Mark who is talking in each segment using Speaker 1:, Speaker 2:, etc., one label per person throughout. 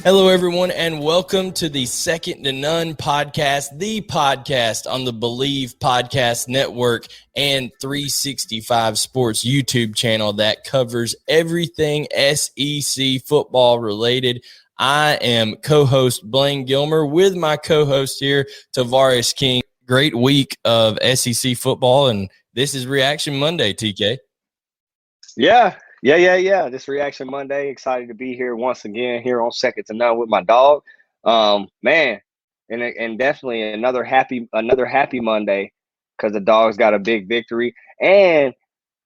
Speaker 1: Hello, everyone, and welcome to the Second to None podcast, the podcast on the Believe Podcast Network and 365 Sports YouTube channel that covers everything SEC football related. I am co-host Blaine Gilmer with my co-host here, Tavares King. Great week of SEC football, and this is Reaction Monday, TK.
Speaker 2: Yeah. This Reaction Monday. Excited to be here once again here on Second to None with my dog. Man, and definitely another happy Monday because the dog's got a big victory and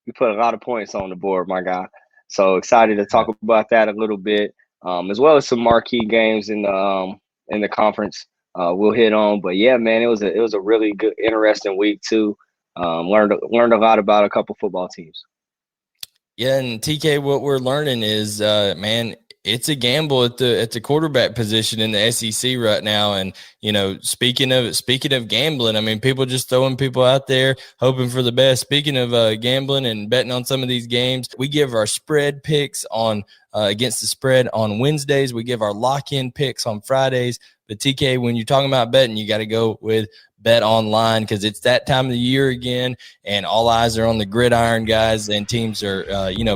Speaker 2: we put a lot of points on the board, my guy. So excited to talk about that a little bit, as well as some marquee games in the conference. We'll hit on, but yeah, man, it was a really good, interesting week too. Learned a lot about a couple football teams.
Speaker 1: Yeah, and TK, what we're learning is, man, it's a gamble at the quarterback position in the SEC right now. And speaking of gambling, I mean, people just throwing people out there hoping for the best. Speaking of gambling and betting on some of these games, we give our spread picks on against the spread on Wednesdays. We give our lock-in picks on Fridays. But TK, when you're talking about betting, you got to go with Bet Online because it's that time of the year again, and all eyes are on the gridiron, guys, and teams are,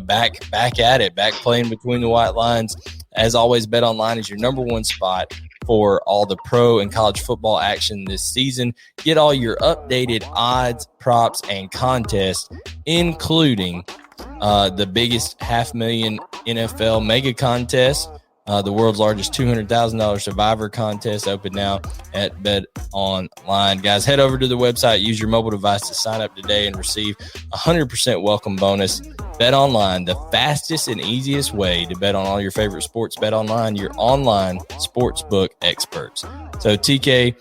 Speaker 1: back at it, back playing between the white lines. As always, Bet Online is your number one spot for all the pro and college football action this season. Get all your updated odds, props, and contests, including the biggest $500,000 NFL mega contest. The world's largest $200,000 Survivor contest open now at Bet Online. Guys, head over to the website, use your mobile device to sign up today and receive 100% welcome bonus. Bet Online, the fastest and easiest way to bet on all your favorite sports. Bet Online, your online sportsbook experts. So, TK,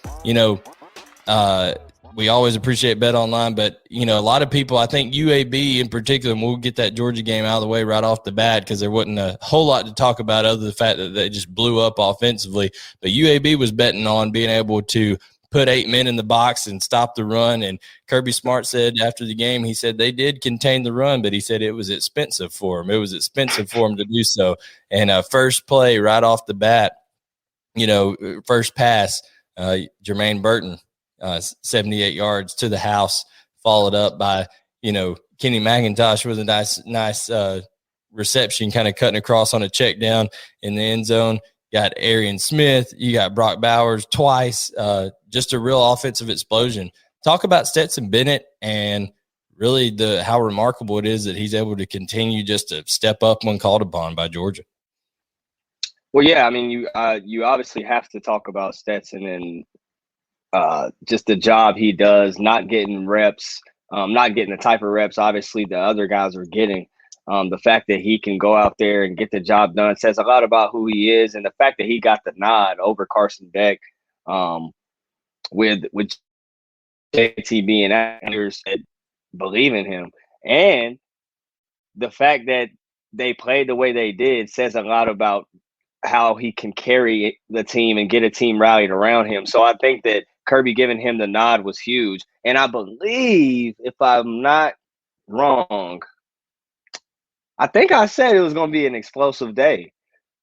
Speaker 1: we always appreciate Bet Online, but, a lot of people, I think UAB in particular, and we'll get that Georgia game out of the way right off the bat because there wasn't a whole lot to talk about other than the fact that they just blew up offensively. But UAB was betting on being able to put 8 men in the box and stop the run. And Kirby Smart said after the game, he said they did contain the run, but he said it was expensive for him. It was expensive for him to do so. And first play right off the bat, first pass, Jermaine Burton, 78 yards to the house, followed up by, Kenny McIntosh with a nice reception, kind of cutting across on a check down in the end zone. You got Arian Smith. You got Brock Bowers twice. Just a real offensive explosion. Talk about Stetson Bennett and really how remarkable it is that he's able to continue just to step up when called upon by Georgia.
Speaker 2: Well, yeah, I mean, you obviously have to talk about Stetson and just the job he does, not getting reps, not getting the type of reps obviously the other guys are getting. The fact that he can go out there and get the job done says a lot about who he is, and the fact that he got the nod over Carson Beck, with JT being actors that believe in him, and the fact that they played the way they did says a lot about how he can carry the team and get a team rallied around him. So I think that Kirby giving him the nod was huge. And I believe, if I'm not wrong, I think I said it was going to be an explosive day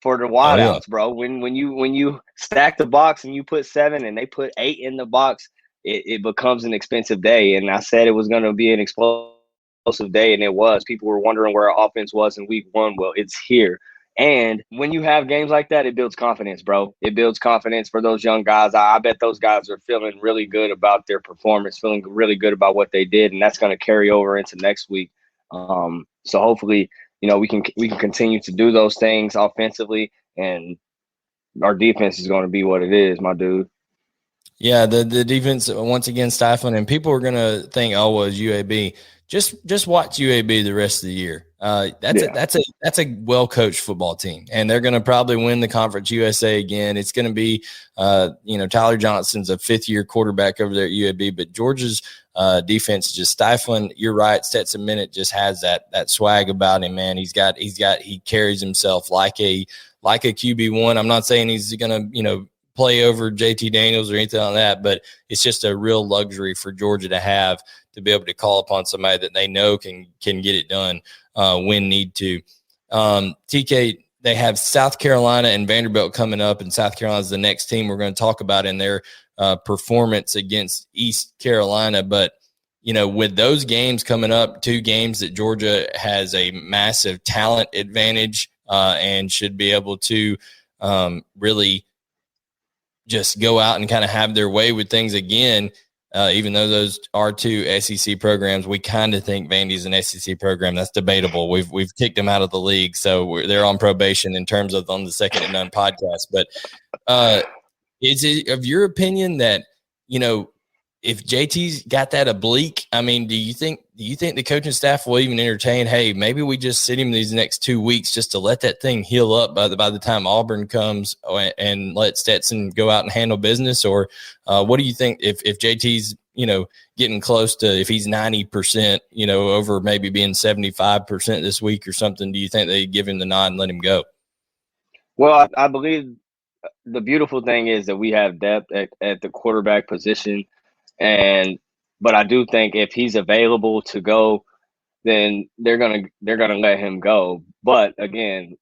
Speaker 2: for the wideouts, bro. When you stack the box and you put 7 and they put 8 in the box, it becomes an expensive day. And I said it was going to be an explosive day, and it was. People were wondering where our offense was in week 1. Well, it's here. And when you have games like that, it builds confidence, bro. It builds confidence for those young guys. I bet those guys are feeling really good about their performance, feeling really good about what they did, and that's going to carry over into next week. So hopefully, we can continue to do those things offensively, and our defense is going to be what it is, my dude.
Speaker 1: Yeah, the defense once again stifling, and people are going to think, oh, well, it's UAB. Just watch UAB the rest of the year. That's a well coached football team, and they're going to probably win the Conference USA again. It's going to be, Tyler Johnson's a 5th-year quarterback over there at UAB, but Georgia's defense is just stifling. You're right, Stetson Bennett just has that swag about him, man. He carries himself like a QB1. I'm not saying he's going to play over JT Daniels or anything like that, but it's just a real luxury for Georgia to have, to be able to call upon somebody that they know can get it done when need to. TK, they have South Carolina and Vanderbilt coming up, and South Carolina is the next team we're going to talk about in their performance against East Carolina. But, you know, with those games coming up, 2 games that Georgia has a massive talent advantage and should be able to really just go out and kind of have their way with things again. Even though those are 2 SEC programs, we kind of think Vandy's an SEC program. That's debatable. We've kicked them out of the league, so they're on probation in terms of on the Second and None podcast. But is it of your opinion that, you know, if JT's got that oblique, I mean, do you think the coaching staff will even entertain, hey, maybe we just sit him these next 2 weeks just to let that thing heal up by the time Auburn comes and let Stetson go out and handle business? Or what do you think if JT's, you know, getting close to, if he's 90%, you know, over maybe being 75% this week or something, do you think they give him the nod and let him go?
Speaker 2: Well, I believe the beautiful thing is that we have depth at the quarterback position. But I do think if he's available to go, then they're gonna let him go. But again,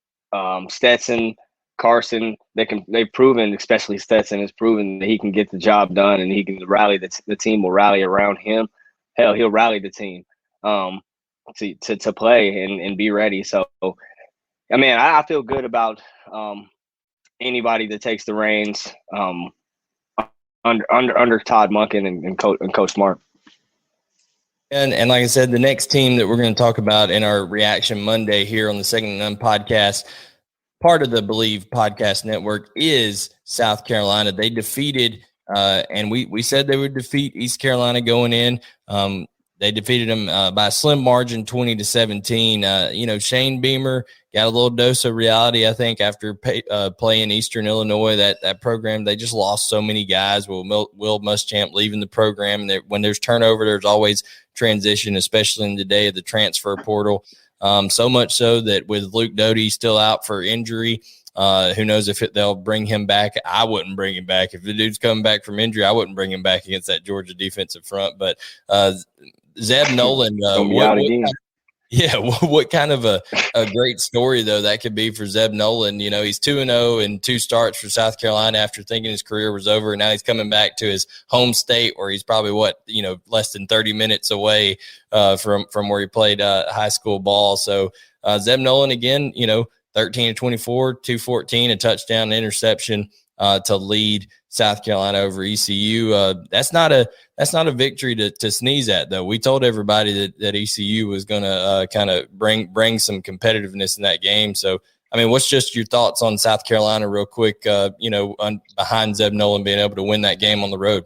Speaker 2: Stetson, Carson, they've proven, especially Stetson has proven that he can get the job done and he can rally the team will rally around him. Hell, he'll rally the team to play and be ready. So, I mean, I feel good about anybody that takes the reins. Under Todd Monken and Coach Smart.
Speaker 1: And like I said, the next team that we're going to talk about in our Reaction Monday here on the Second and None podcast, part of the Believe Podcast Network, is South Carolina. They defeated, and we said they would defeat East Carolina going in. They defeated them by a slim margin, 20-17. You know, Shane Beamer got a little dose of reality, I think, after playing Eastern Illinois. That program, they just lost so many guys. Will Muschamp leaving the program. And when there's turnover, there's always transition, especially in the day of the transfer portal. So much so that with Luke Doty still out for injury, who knows if they'll bring him back. I wouldn't bring him back. If the dude's coming back from injury, I wouldn't bring him back against that Georgia defensive front. But Zeb Noland, what kind of a great story, though, that could be for Zeb Noland. You know, he's 2-0 and 2 starts for South Carolina after thinking his career was over. And now he's coming back to his home state where he's probably, less than 30 minutes away from where he played high school ball. So Zeb Noland, again, 13-24, 214, a touchdown, an interception to lead South Carolina over ECU. That's not a victory to sneeze at, though. We told everybody that ECU was going to kind of bring some competitiveness in that game. So, I mean, what's just your thoughts on South Carolina real quick, behind Zeb Noland being able to win that game on the road?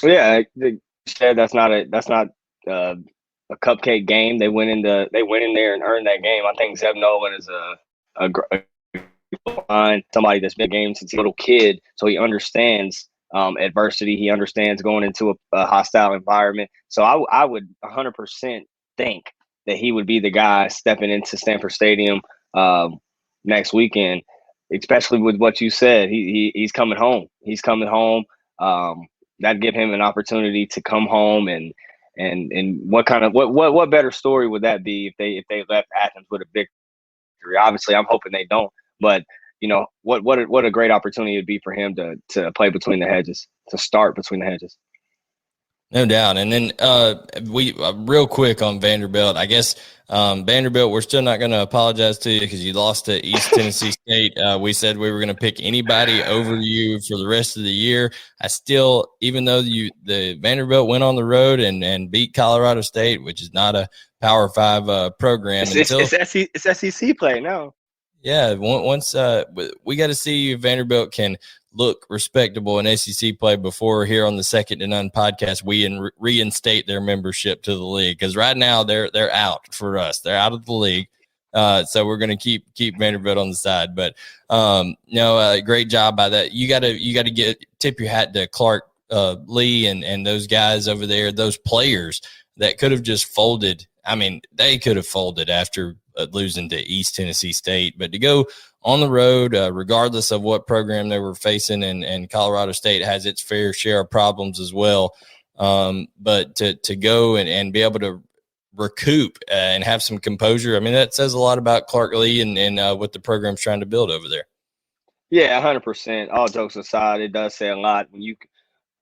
Speaker 2: Yeah, that's not a cupcake game. They went in there and earned that game. I think Zeb Noland is a somebody that's been in games since a little kid, so he understands adversity. He understands going into a hostile environment. So I would 100% think that he would be the guy stepping into Stanford Stadium next weekend, especially with what you said. He's coming home. He's coming home. That'd give him an opportunity to come home and what better story would that be if they left Athens with a victory? Obviously, I'm hoping they don't. But what a great opportunity it'd be for him to play between the hedges, to start between the hedges.
Speaker 1: No doubt. And then we real quick on Vanderbilt. I guess Vanderbilt, we're still not going to apologize to you because you lost to East Tennessee State. We said we were going to pick anybody over you for the rest of the year. I still, even though the Vanderbilt went on the road and beat Colorado State, which is not a Power 5 program.
Speaker 2: It's SEC play now.
Speaker 1: Yeah, once we got to see if Vanderbilt can look respectable in SEC play before here on the Second to None podcast we reinstate their membership to the league, because right now they're out for us. They're out of the league, so we're going to keep Vanderbilt on the side. But great job by that. You got to tip your hat to Clark Lee and those guys over there, those players that could have just folded. I mean, they could have folded after losing to East Tennessee State, but to go on the road, regardless of what program they were facing, and Colorado State has its fair share of problems as well. But to go and be able to recoup and have some composure. I mean, that says a lot about Clark Lea and what the program's trying to build over there.
Speaker 2: Yeah, 100%. All jokes aside, it does say a lot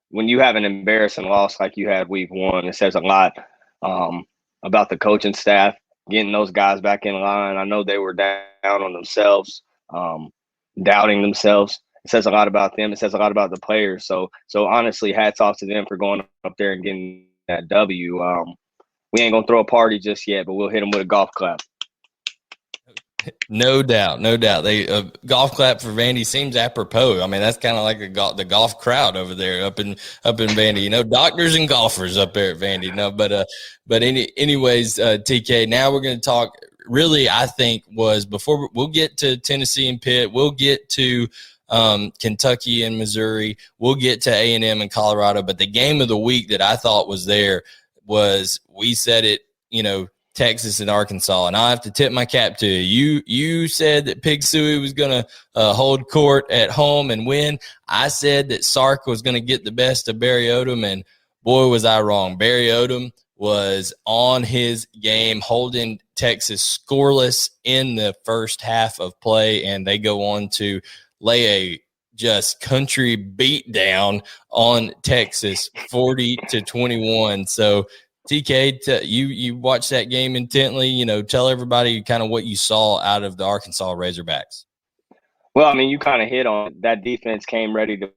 Speaker 2: when you have an embarrassing loss like you had week one. It says a lot about the coaching staff getting those guys back in line. I know they were down on themselves, doubting themselves. It says a lot about them. It says a lot about the players. So honestly, hats off to them for going up there and getting that W. We ain't gonna throw a party just yet, but we'll hit them with a golf clap.
Speaker 1: No doubt. They golf clap for Vandy seems apropos. I mean, that's kind of like the golf crowd over there up in Vandy. You know, doctors and golfers up there at Vandy. No, but anyways, TK. Now we're going to talk. Really, I think was before we'll get to Tennessee and Pitt. We'll get to Kentucky and Missouri. We'll get to A&M and Colorado. But the game of the week that I thought was there was, we said it, you know, Texas and Arkansas, and I have to tip my cap to you. You said that Pig Sooie was going to hold court at home and win. I said that Sark was going to get the best of Barry Odom, and boy, was I wrong. Barry Odom was on his game, holding Texas scoreless in the first half of play, and they go on to lay a just country beat down on Texas, 40-21. So, TK, you watched that game intently. You know, tell everybody kind of what you saw out of the Arkansas Razorbacks.
Speaker 2: Well, I mean, you kind of hit on it. That defense came ready to.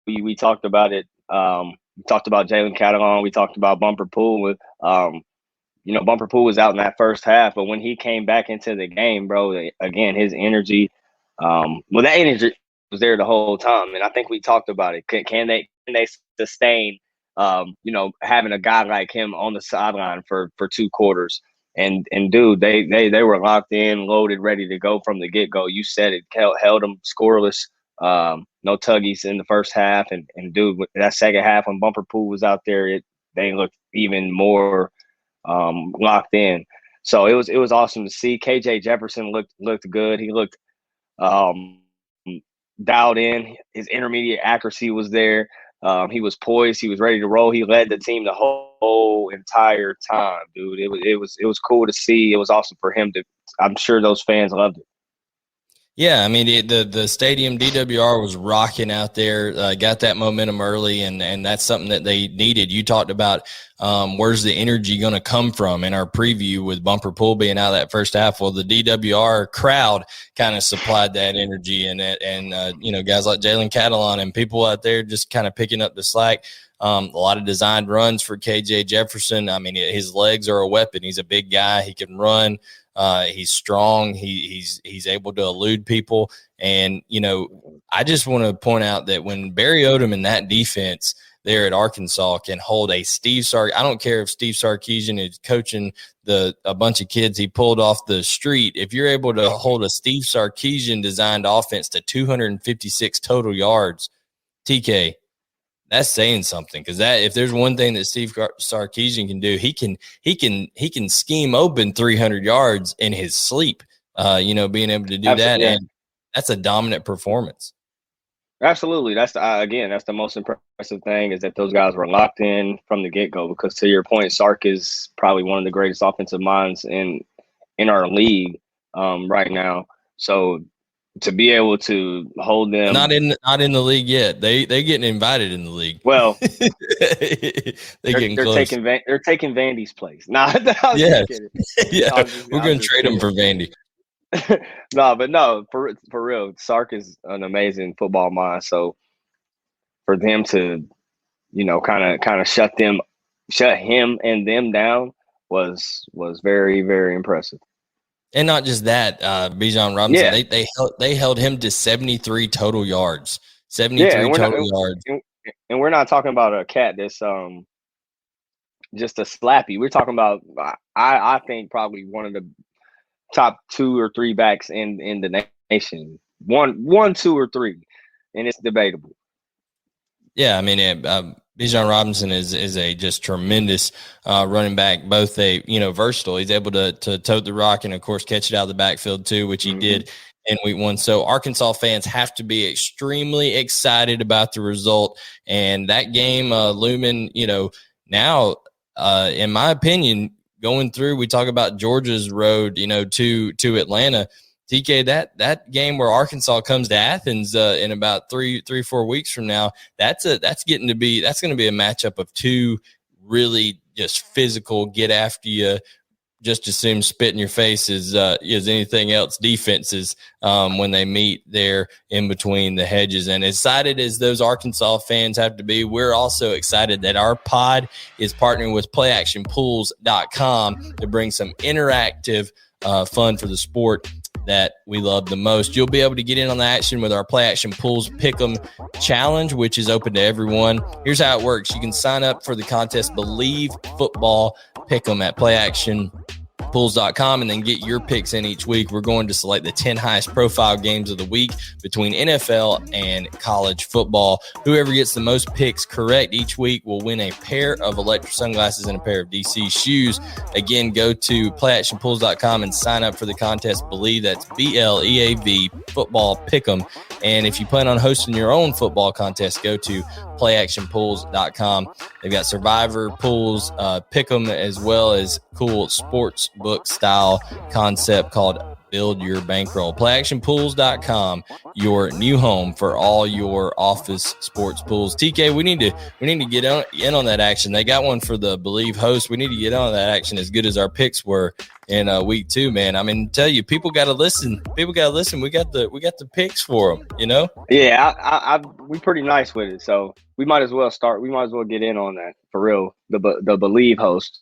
Speaker 2: We talked about it. We talked about Jalen Catalon. We talked about Bumper Pool. You know, Bumper Pool was out in that first half, but when he came back into the game, bro, again, his energy. That energy was there the whole time, and I think we talked about it. Can they sustain? You know, having a guy like him on the sideline for 2 quarters, and dude, they were locked in, loaded, ready to go from the get go. You said it, held them scoreless, no tuggies in the first half, and dude, that second half when Bumper Pool was out there, they looked even more locked in. So it was awesome to see. KJ Jefferson looked good. He looked dialed in. His intermediate accuracy was there. He was poised. He was ready to roll. He led the team the whole entire time, dude. It was cool to see. It was awesome for him to. I'm sure those fans loved it.
Speaker 1: Yeah, I mean the stadium DWR was rocking out there. Got that momentum early, and that's something that they needed. You talked about where's the energy going to come from in our preview with Bumper Pool being out of that first half. Well, the DWR crowd kind of supplied that energy, and you know, guys like Jalen Catalon and people out there just kind of picking up the slack. A lot of designed runs for KJ Jefferson. I mean, his legs are a weapon. He's a big guy. He can run. He's strong. He's able to elude people. And, you know, I just want to point out that when Barry Odom and that defense there at Arkansas can hold a Steve Sark, I don't care if Steve Sarkisian is coaching a bunch of kids he pulled off the street. If you're able to hold a Steve Sarkisian designed offense to 256 total yards, TK, that's saying something, because that if there's one thing that Steve Sarkisian can do, he can scheme open 300 yards in his sleep. You know, being able to do Absolutely. That, and that's a dominant performance.
Speaker 2: Absolutely, that's the most impressive thing is that those guys were locked in from the get go. Because to your point, Sark is probably one of the greatest offensive minds in our league right now. So to be able to hold them,
Speaker 1: not in the league yet. They getting invited in the league.
Speaker 2: Well,
Speaker 1: they're
Speaker 2: taking Vandy's place. Nah,
Speaker 1: yeah, we're gonna trade them for Vandy.
Speaker 2: No, for real, Sark is an amazing football mind. So for them to, you know, kind of shut him and them down was very, very impressive.
Speaker 1: And not just that, Bijan Robinson, they held him to 73 total yards. 73 total yards.
Speaker 2: And we're not talking about a cat that's just a slappy. We're talking about I think probably one of the top 2 or 3 backs in the nation. One, 2, or 3, and it's debatable.
Speaker 1: Yeah, I mean, Bijan Robinson is a just tremendous running back, both versatile. He's able to tote the rock and, of course, catch it out of the backfield too, which he did in week 1. So Arkansas fans have to be extremely excited about the result. And that game looming, you know, now, in my opinion, going through, we talk about Georgia's road, to Atlanta. TK, that game where Arkansas comes to Athens in about 4 weeks from now, that's going to be a matchup of two really just physical, get after you, just assume spit in your face is anything else defenses when they meet there in between the hedges. And excited as those Arkansas fans have to be, we're also excited that our pod is partnering with PlayActionPools.com to bring some interactive fun for the sport that we love the most. You'll be able to get in on the action with our Play Action Pools Pick'em Challenge, which is open to everyone. Here's how it works. You can sign up for the contest Believe Football Pick'em at PlayActionPools.com and then get your picks in each week. We're going to select the 10 highest profile games of the week between NFL and college football. Whoever gets the most picks correct each week will win a pair of electric sunglasses and a pair of DC shoes. Again, go to PlayActionPools.com and sign up for the contest Believe. That's BLEAV Football Pick'em. And if you plan on hosting your own football contest, go to PlayActionPools.com. They've got Survivor pools, Pick'em, as well as cool sports book style concept called Build Your Bankroll. PlayActionPools.com, your new home for all your office sports pools. TK, we need to get in on that action. They got one for the Believe host. We need to get on that action as good as our picks were in week 2, man. I mean, tell you, people got to listen. We got the picks for them,
Speaker 2: Yeah, we pretty nice with it, so we might as well start. We might as well get in on that for real. The Believe host.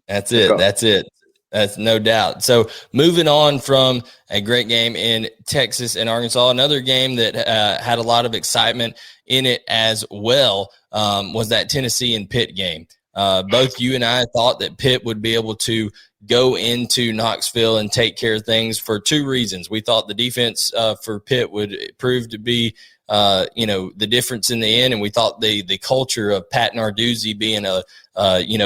Speaker 1: That's it. That's no doubt. So moving on from a great game in Texas and Arkansas, another game that had a lot of excitement in it as well was that Tennessee and Pitt game. Both you and I thought that Pitt would be able to go into Knoxville and take care of things for 2 reasons. We thought the defense for Pitt would prove to be the difference in the end. And we thought the culture of Pat Narduzzi being a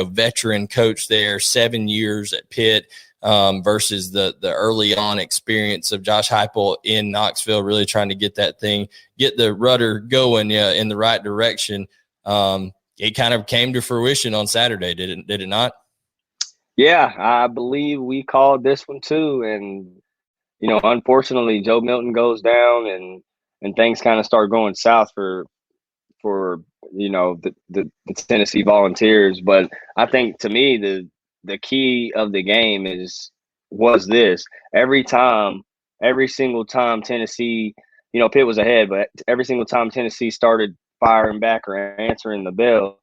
Speaker 1: veteran coach there, 7 years at Pitt, versus the early on experience of Josh Heupel in Knoxville, really trying to get the rudder going in the right direction. It kind of came to fruition on Saturday, did it not?
Speaker 2: Yeah, I believe we called this one too. And, unfortunately, Joe Milton goes down and things kind of start going south for the Tennessee Volunteers. But I think, to me, the key of the game was this. Every single time Tennessee, Pitt was ahead, but every single time Tennessee started firing back or answering the bell,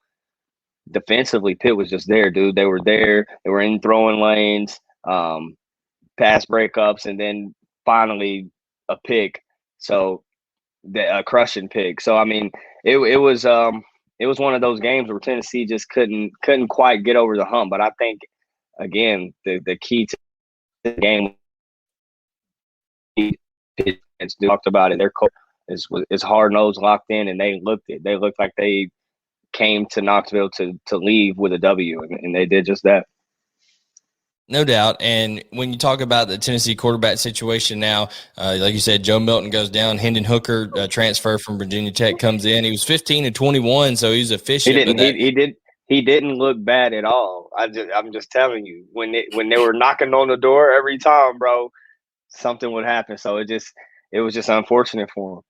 Speaker 2: defensively, Pitt was just there, dude. They were there. They were in throwing lanes, pass breakups, and then finally a pick. So a crushing pick. So I mean, it was one of those games where Tennessee just couldn't quite get over the hump. But I think, again, the key to the game, Pitt talked about it. Their coach is hard nosed, locked in, and they looked it. They looked like they came to Knoxville to leave with a W, and they did just that.
Speaker 1: No doubt. And when you talk about the Tennessee quarterback situation now, like you said, Joe Milton goes down. Hendon Hooker, transfer from Virginia Tech, comes in. He was 15-21, so he's efficient.
Speaker 2: He didn't look bad at all. I'm just telling you, when they were knocking on the door every time, bro, something would happen. So it was just unfortunate for him.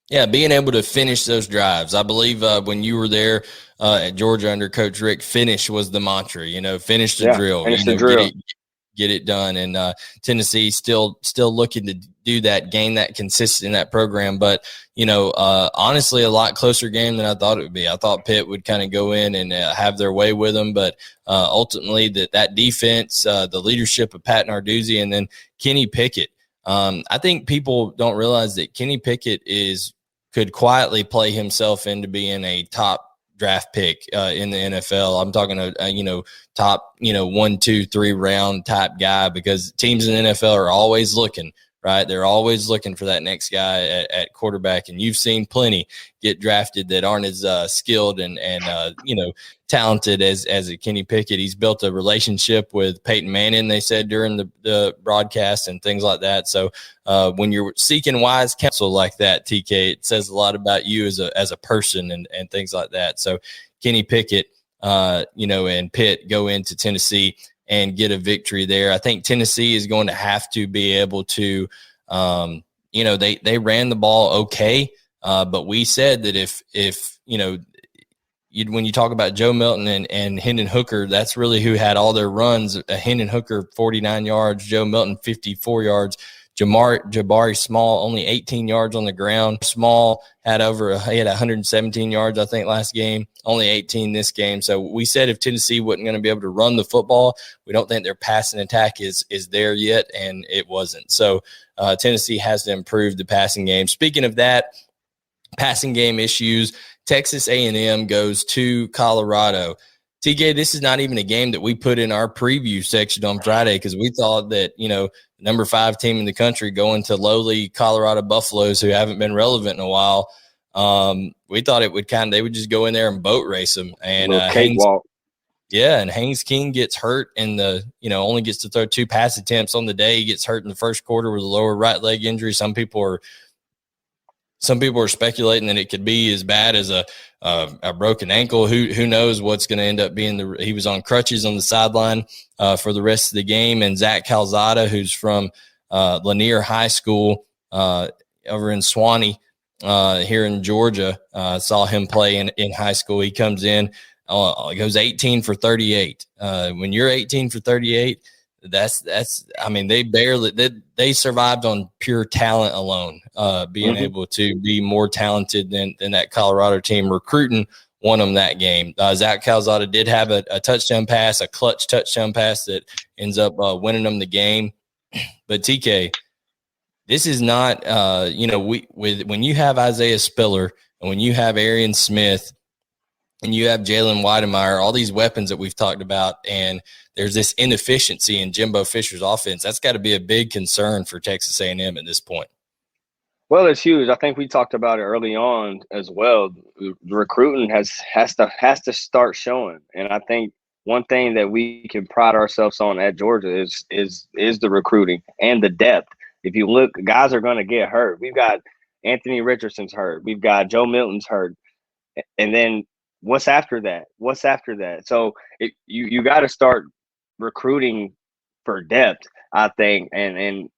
Speaker 1: Yeah, being able to finish those drives. I believe when you were there at Georgia under Coach Rick, finish was the mantra. Finish the drill.
Speaker 2: Finish the drill.
Speaker 1: Get it done. And Tennessee still looking to do that, gain that consistency in that program. But, honestly, a lot closer game than I thought it would be. I thought Pitt would kind of go in and have their way with them. But ultimately, that defense, the leadership of Pat Narduzzi, and then Kenny Pickett. I think people don't realize that Kenny Pickett could quietly play himself into being a top draft pick in the NFL. I'm talking top 1, 2, 3 round type guy, because teams in the NFL are always looking, right? They're always looking for that next guy at quarterback, and you've seen plenty get drafted that aren't as skilled and talented as a Kenny Pickett. He's built a relationship with Peyton Manning, they said during the broadcast, and things like that. So when you're seeking wise counsel like that, TK, it says a lot about you as a person and things like that. So Kenny Pickett, and Pitt go into Tennessee. and get a victory there. I think Tennessee is going to have to be able to, they ran the ball okay, but we said that if when you talk about Joe Milton and Hendon Hooker, that's really who had all their runs. Hendon Hooker, 49 yards, Joe Milton, 54 yards. Jabari Small, only 18 yards on the ground. Small had 117 yards, I think, last game, only 18 this game. So we said if Tennessee wasn't going to be able to run the football, we don't think their passing attack is there yet, and it wasn't. So Tennessee has to improve the passing game. Speaking of that, passing game issues, Texas A&M goes to Colorado. TK, this is not even a game that we put in our preview section on Friday because we thought that, number 5 team in the country going to lowly Colorado Buffaloes who haven't been relevant in a while. We thought they would just go in there and boat race them. And Haynes King gets hurt and only gets to throw 2 pass attempts on the day. He gets hurt in the first quarter with a lower right leg injury. Some people are speculating that it could be as bad as a broken ankle. Who knows what's going to end up being he was on crutches on the sideline for the rest of the game. And Zach Calzada, who's from Lanier High School over in Swanee here in Georgia, saw him play in high school. He comes in, goes 18 for 38. When you're 18 for 38, they survived on pure talent alone, being able to be more talented than that Colorado team. Recruiting won them that game. Zach Calzada did have a touchdown pass, a clutch touchdown pass that ends up winning them the game. But TK, this is not, when you have Isaiah Spiller and when you have Arian Smith and you have Jalen Weidemeyer, all these weapons that we've talked about, and there's this inefficiency in Jimbo Fisher's offense, that's got to be a big concern for Texas A&M at this point.
Speaker 2: Well, it's huge. I think we talked about it early on as well. The recruiting has to start showing, and I think one thing that we can pride ourselves on at Georgia is the recruiting and the depth. If you look, guys are going to get hurt. We've got Anthony Richardson's hurt. We've got Joe Milton's hurt, and then what's after that? So you got to start recruiting for depth, I think, and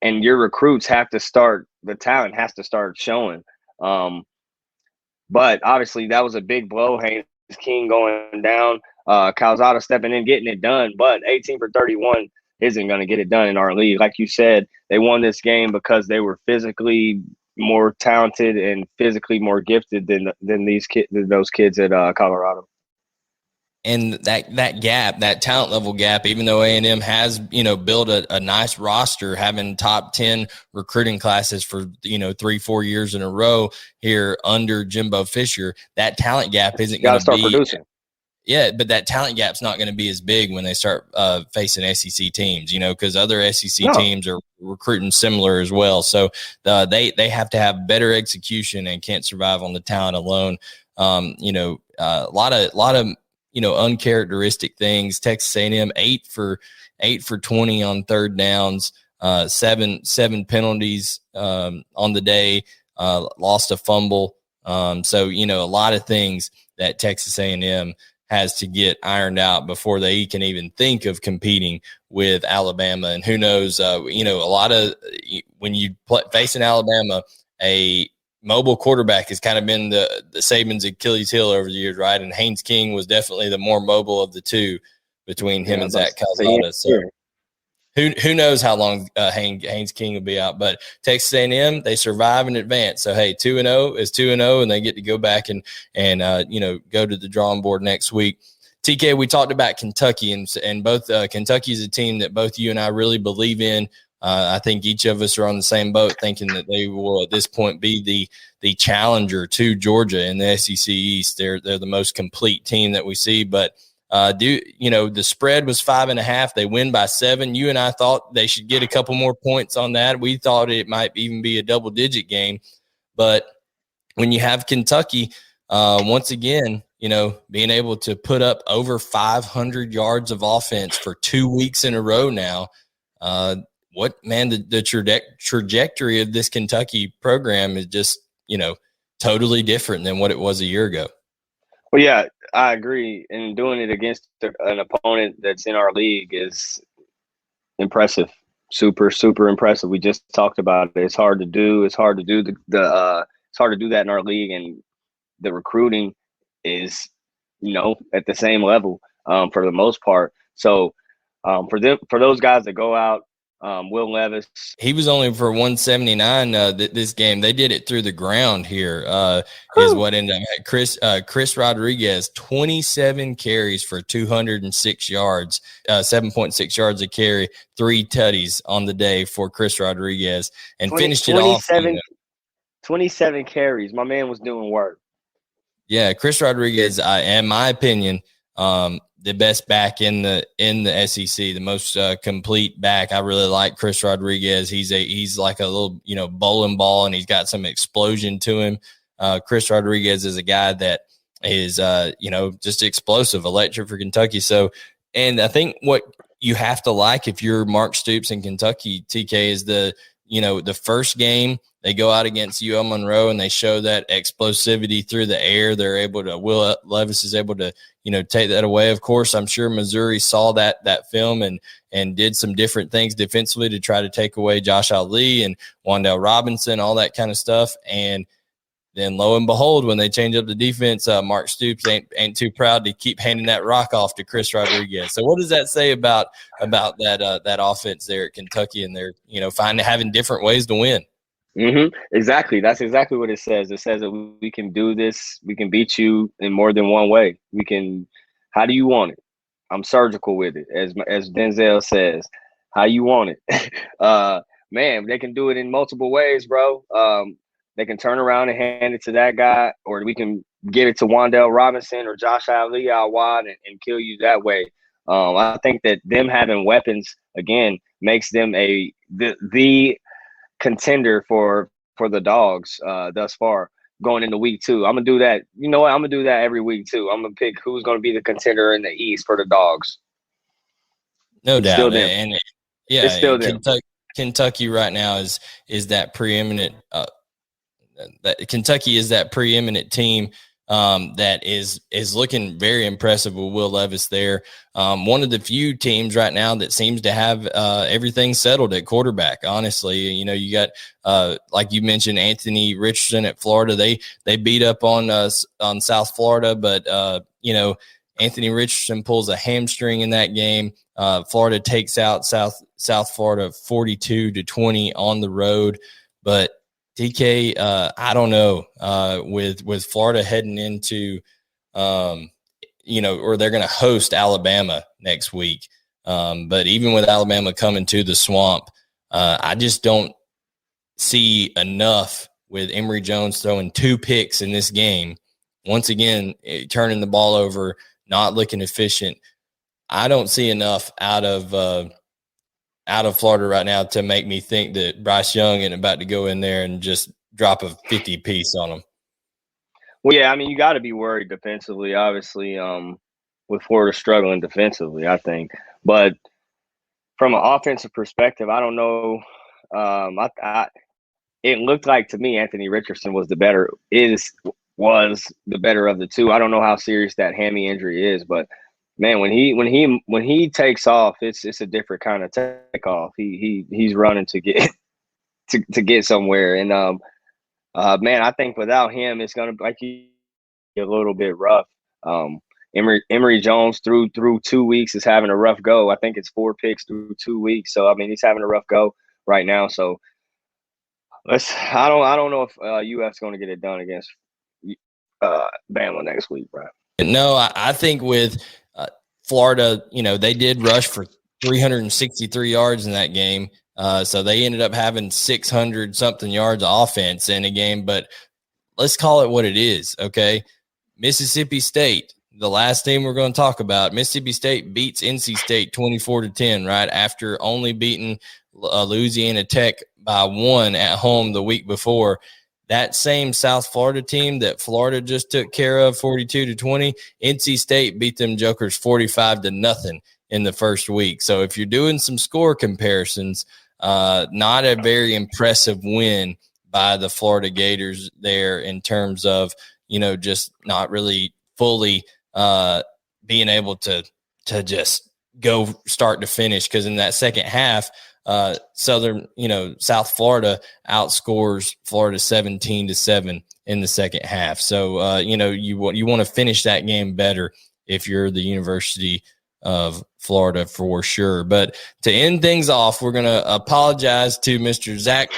Speaker 2: your recruits have to start. The talent has to start showing. But obviously that was a big blow. Haynes King going down, Calzada stepping in, getting it done. But 18 for 31 isn't going to get it done in our league. Like you said, they won this game because they were physically more talented and physically more gifted than those kids at Colorado.
Speaker 1: And that gap, that talent level gap, even though A&M has, built a nice roster, having top 10 recruiting classes for, 3-4 years in a row here under Jimbo Fisher, that talent gap isn't going to be producing. Yeah, but that talent gap's not going to be as big when they start facing SEC teams, because other SEC teams are recruiting similar as well. So they have to have better execution and can't survive on the talent alone. A lot of uncharacteristic things. Texas A&M 8 for 20 on third downs, seven penalties on the day, lost a fumble. So a lot of things that Texas A&M has to get ironed out before they can even think of competing with Alabama. And who knows, a lot of when you facing Alabama, a mobile quarterback has kind of been the Saban's Achilles heel over the years, right? And Haynes King was definitely the more mobile of the two between him and Zach Calzada. So who knows how long Haynes King will be out. But Texas A&M, they survive and advance. So, hey, 2-0 is 2-0, and they get to go back and go to the drawing board next week. TK, we talked about Kentucky, and both Kentucky is a team that both you and I really believe in. I think each of us are on the same boat, thinking that they will at this point be the challenger to Georgia in the SEC East. They're the most complete team that we see. But the spread was 5.5. They win by 7. You and I thought they should get a couple more points on that. We thought it might even be a double-digit game. But when you have Kentucky, once again, being able to put up over 500 yards of offense for 2 weeks in a row now, the trajectory of this Kentucky program is just, totally different than what it was a year ago.
Speaker 2: Well, yeah, I agree. And doing it against an opponent that's in our league is impressive. Super, super impressive. We just talked about it. It's hard to do. It's hard to do it's hard to do that in our league, and the recruiting is, at the same level for the most part. So for those guys that go out, Will Levis.
Speaker 1: He was only for 179 this game. They did it through the ground here. Is what ended up. Chris Rodriguez, 27 carries for 206 yards, 7.6 yards a carry, 3 tutties on the day for Chris Rodriguez, and finished it off.
Speaker 2: 27 carries. My man was doing work.
Speaker 1: Yeah, Chris Rodriguez, in my opinion, the best back in the SEC, the most complete back. I really like Chris Rodriguez. He's like a little bowling ball, and he's got some explosion to him. Chris Rodriguez is a guy that is just explosive, electric for Kentucky. So, and I think what you have to like if you're Mark Stoops in Kentucky, TK, is the first game they go out against UL Monroe and they show that explosivity through the air. They're able to, Will Levis is able to, take that away. Of course, I'm sure Missouri saw that film and did some different things defensively to try to take away Josh Ali and Wan'Dale Robinson, all that kind of stuff. And then lo and behold, when they change up the defense, Mark Stoops ain't too proud to keep handing that rock off to Chris Rodriguez. So what does that say about that offense there at Kentucky, and they're having different ways to win?
Speaker 2: Mm-hmm. Exactly. That's exactly what it says. It says that we can do this. We can beat you in more than one way. We can. How do you want it? I'm surgical with it, as Denzel says. How you want it? Man, they can do it in multiple ways, bro. They can turn around and hand it to that guy, or we can give it to Wan'Dale Robinson or Josh Ali out wide and kill you that way. I think that them having weapons again makes them the contender for the Dogs thus far going into week 2. I'm gonna do that. You know what? I'm gonna do that every week too. I'm gonna pick who's gonna be the contender in the East for the Dogs.
Speaker 1: No doubt.
Speaker 2: Still them.
Speaker 1: And yeah,
Speaker 2: it's still them.
Speaker 1: Kentucky right now is that preeminent. That Kentucky is that preeminent team that is looking very impressive with Will Levis there. One of the few teams right now that seems to have everything settled at quarterback. Honestly, you got like you mentioned, Anthony Richardson at Florida. They beat up on South Florida, but Anthony Richardson pulls a hamstring in that game. Florida takes out South Florida 42-20 on the road, but TK, I don't know, with Florida heading into, or they're going to host Alabama next week. But even with Alabama coming to the Swamp, I just don't see enough with Emory Jones throwing 2 picks in this game. Once again, turning the ball over, not looking efficient. I don't see enough out of Florida right now to make me think that Bryce Young ain't about to go in there and just drop a 50 piece on them.
Speaker 2: Well, yeah, I mean, you got to be worried defensively, obviously, with Florida struggling defensively, I think. But from an offensive perspective, I don't know. It looked like to me Anthony Richardson was the better of the two. I don't know how serious that hammy injury is, but man, when he takes off, it's a different kind of takeoff. He's running to get to get somewhere, and man, I think without him, it's gonna be a little bit rough. Emory Jones through 2 weeks is having a rough go. I think it's 4 picks through 2 weeks, so I mean he's having a rough go right now. So I don't know if UF's going to get it done against Bama next week, bro.
Speaker 1: No, I think with Florida, they did rush for 363 yards in that game. So they ended up having 600 something yards of offense in a game, but let's call it what it is. Okay. Mississippi State, the last team we're going to talk about, Mississippi State beats NC State 24-10, right? After only beating Louisiana Tech by 1 at home the week before. That same South Florida team that Florida just took care of 42-20, NC State beat them jokers 45-0 in the first week. So if you're doing some score comparisons, not a very impressive win by the Florida Gators there in terms of, just not really fully being able to just go start to finish. Because in that second half, South Florida outscores Florida 17-7 in the second half. So, you want to finish that game better if you're the University of Florida for sure. But to end things off, we're going to apologize to Mr. Zach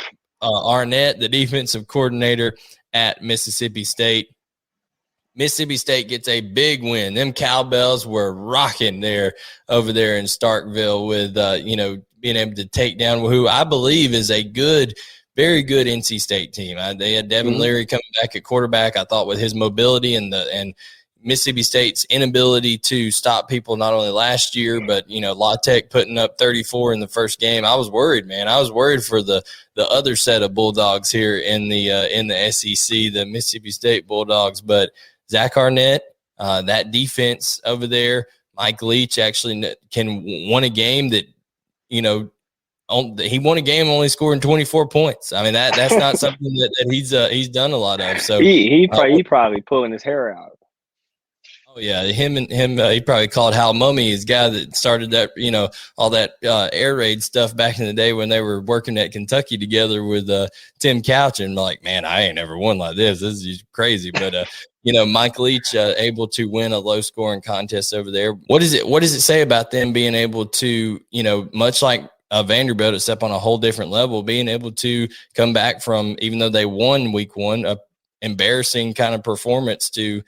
Speaker 1: Arnett, the defensive coordinator at Mississippi State. Mississippi State gets a big win. Them cowbells were rocking over there in Starkville with, being able to take down who I believe is a very good NC State team. They had Devin Leary coming back at quarterback. I thought with his mobility and Mississippi State's inability to stop people not only last year, but, La Tech putting up 34 in the first game. I was worried, man. I was worried for the other set of Bulldogs here in the SEC, the Mississippi State Bulldogs. But Zach Arnett, that defense over there, Mike Leach actually won a game that, he won a game only scoring 24 points. I mean, that's not something that he's done a lot of. So
Speaker 2: he probably pulling his hair out.
Speaker 1: Oh yeah, him. He probably called Hal Mummy, his guy that started that, all that air raid stuff back in the day when they were working at Kentucky together with Tim Couch, and like, man, I ain't ever won like this. This is crazy. But Mike Leach able to win a low scoring contest over there. What does it say about them being able to, much like Vanderbilt, except on a whole different level, being able to come back from, even though they won week one, a embarrassing kind of performance, to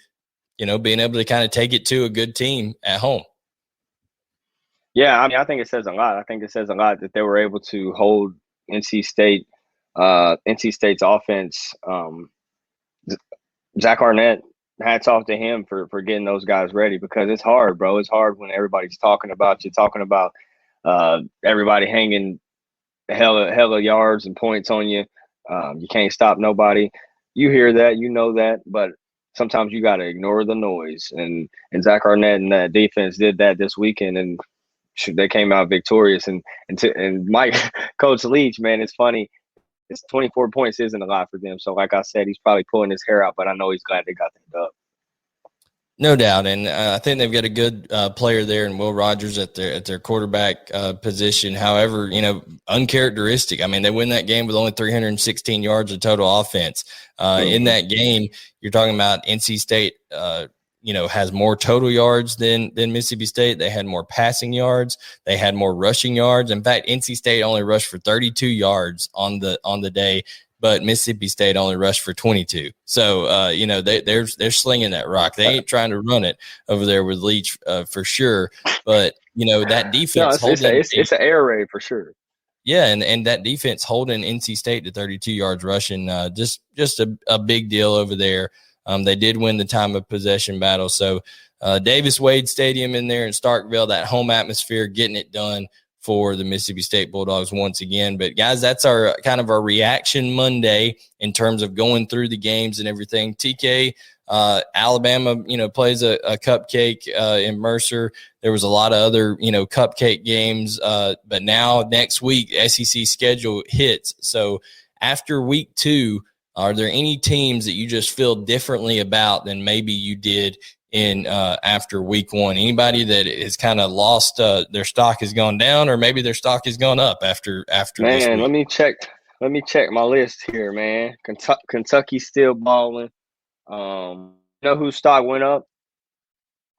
Speaker 1: being able to kind of take it to a good team at home.
Speaker 2: Yeah, I mean, I think it says a lot. I think it says a lot that they were able to hold NC State's offense. Zach Arnett, hats off to him for getting those guys ready, because it's hard, bro. It's hard when everybody's talking about everybody hanging hella yards and points on you. You can't stop nobody. You hear that, that, but sometimes you got to ignore the noise. And Zach Arnett and that defense did that this weekend, and they came out victorious. And Mike, Coach Leach, man, it's funny. It's 24 points isn't a lot for them. So, like I said, he's probably pulling his hair out, but I know he's glad they got that dub.
Speaker 1: No doubt, and I think they've got a good player there in Will Rogers at their quarterback position. However, uncharacteristic. I mean, they win that game with only 316 yards of total offense. In that game, you're talking about NC State. Has more total yards than Mississippi State. They had more passing yards. They had more rushing yards. In fact, NC State only rushed for 32 yards on the day, but Mississippi State only rushed for 22. So, they're slinging that rock. They ain't trying to run it over there with Leach for sure. But, that defense.
Speaker 2: No, it's an air raid for sure.
Speaker 1: Yeah, and that defense holding NC State to 32 yards rushing, just a big deal over there. They did win the time of possession battle. So Davis Wade Stadium in there in Starkville, that home atmosphere, getting it done for the Mississippi State Bulldogs once again. But guys, that's our kind of our reaction Monday in terms of going through the games and everything. TK, Alabama, plays a cupcake in Mercer. There was a lot of other, cupcake games. But now next week, SEC schedule hits. So after week 2, are there any teams that you just feel differently about than maybe you did in after week 1? Anybody that has kind of lost their stock has gone down, or maybe their stock has gone up after
Speaker 2: man,
Speaker 1: this week?
Speaker 2: Let me check my list here, man. Kentucky's still balling. Whose stock went up?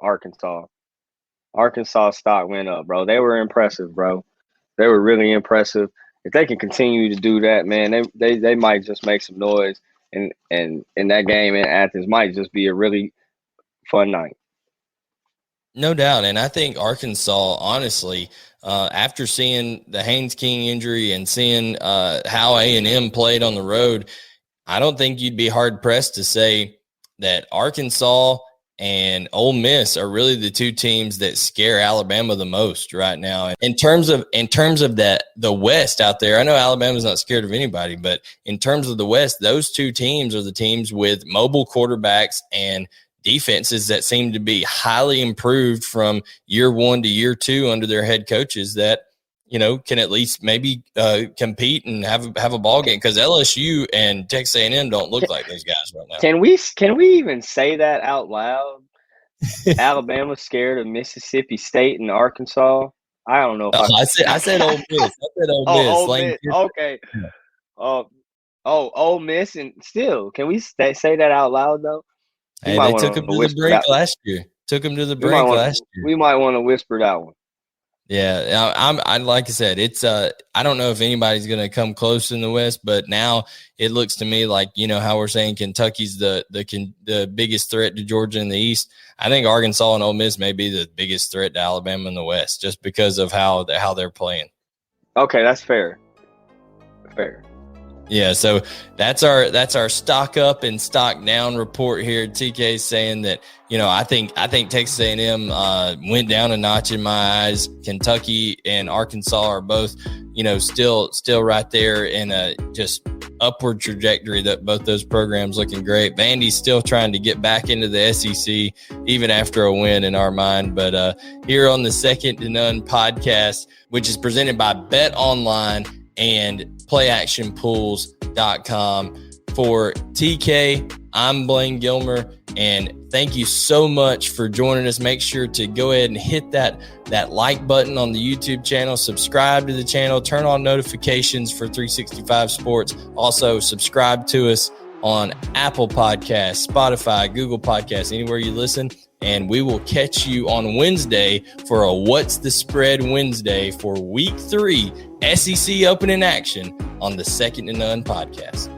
Speaker 2: Arkansas stock went up, bro. They were impressive, bro. They were really impressive. If they can continue to do that, man, they might just make some noise, and that game in Athens might just be a really fun night.
Speaker 1: No doubt. And I think Arkansas, honestly, after seeing the Haynes King injury and seeing how A&M played on the road, I don't think you'd be hard pressed to say that Arkansas and Ole Miss are really the two teams that scare Alabama the most right now. In terms of the West out there, I know Alabama's not scared of anybody, but in terms of the West, those two teams are the teams with mobile quarterbacks and defenses that seem to be highly improved from year 1 to year 2 under their head coaches that, can at least maybe compete and have a ball game, because LSU and Texas A&M don't look like those guys right now.
Speaker 2: Can we even say that out loud? Alabama's scared of Mississippi State and Arkansas. I don't know if
Speaker 1: I said Ole Miss. I said Ole Miss.
Speaker 2: Ole Miss. Okay. Ole Miss, and still, can we say that out loud though?
Speaker 1: Hey, they took him to the brink last year.
Speaker 2: We might want to whisper that one.
Speaker 1: Yeah, I like I said, it's I don't know if anybody's going to come close in the West, but now it looks to me like, you know, how we're saying Kentucky's the biggest threat to Georgia in the East. I think Arkansas and Ole Miss may be the biggest threat to Alabama in the West, just because of how they're playing.
Speaker 2: Okay, that's fair.
Speaker 1: Yeah, so that's our stock up and stock down report here. TK saying that, you know, I think Texas A&M went down a notch in my eyes. Kentucky and Arkansas are both, you know, still right there in a just upward trajectory. That both those programs looking great. Vandy's still trying to get back into the SEC even after a win in our mind. But here on the Second to None podcast, which is presented by Bet Online and playactionpools.com. For TK, I'm Blaine Gilmer, and thank you so much for joining us. Make sure to go ahead and hit that like button on the YouTube channel, subscribe to the channel, turn on notifications for 365 Sports. Also, subscribe to us on Apple Podcasts, Spotify, Google Podcasts, anywhere you listen. And we will catch you on Wednesday for a What's the Spread Wednesday for Week 3 SEC opening action on the Second to None podcast.